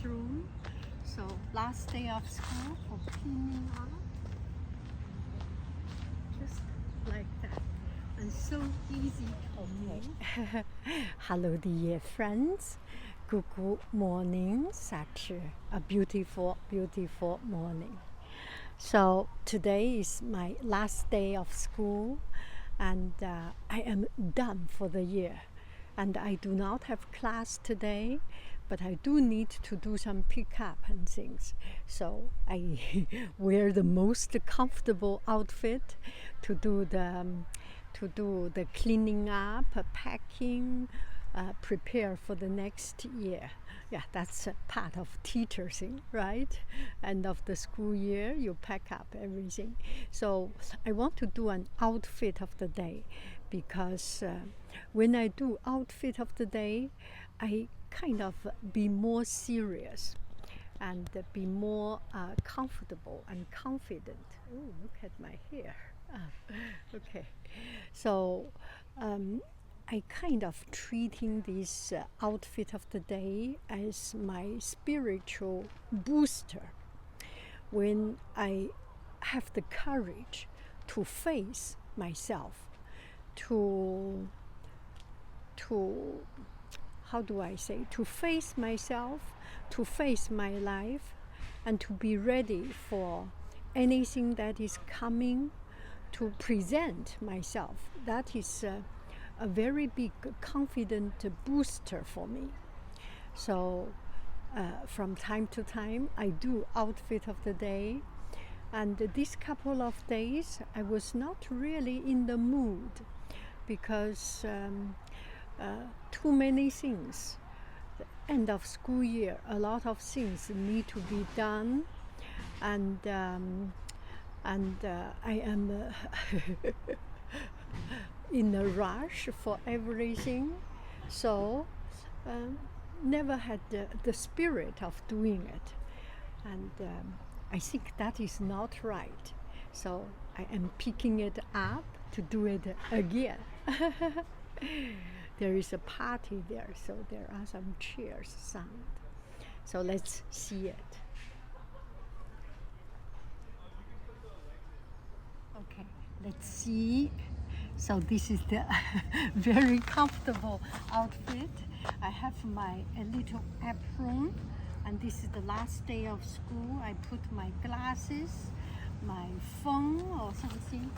classroom. So last day of school for cleaning up. Just like that. And so easy to move. Hello dear friends. Good morning. Such a beautiful, beautiful morning. So today is my last day of school and I am done for the year. And I do not have class today, but I do need to do some pickup and things. So I wear the most comfortable outfit to do the cleaning up, packing, prepare for the next year. Yeah, that's a part of teacher thing, right? End of the school year, you pack up everything. So I want to do an outfit of the day because when I do outfit of the day, I kind of be more serious and be more comfortable and confident. Oh, look at my hair. Okay, so I kind of treating this outfit of the day as my spiritual booster. When I have the courage to face myself, to how do I say, to face myself, to face my life, and to be ready for anything that is coming, to present myself. That is a very big confident booster for me. So from time to time I do outfit of the day, and this couple of days I was not really in the mood because too many things. The end of school year, a lot of things need to be done, and I am in a rush for everything, so never had the spirit of doing it, and I think that is not right. So I am picking it up to do it again. There is a party there, so there are some cheers sound. So let's see it. Okay, let's see. So this is the very comfortable outfit. I have my little apron, and this is the last day of school. I put my glasses, my phone or something,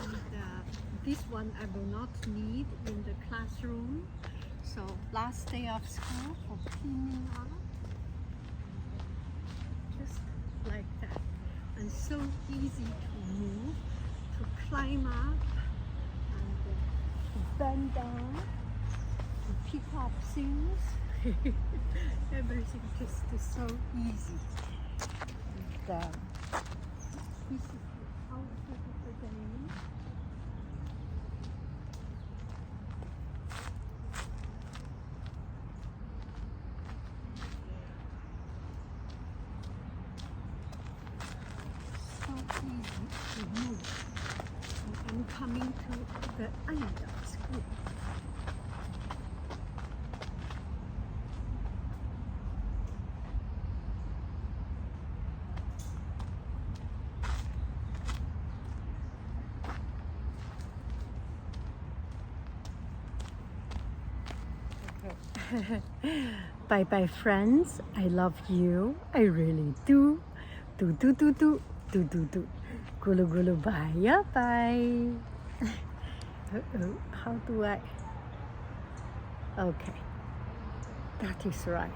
and this one I will not need in the classroom. So last day of school for cleaning up, just like that, and so easy to move, to climb up, bend down, and pick up things. Everything just is so easy. And, this is the outfit of the day. So easy to move. I'm coming to the end of school. Okay. Bye bye friends. I love you. I really do. Do. Gulu gulu bye. Yeah, bye. How do I? Okay, that is right.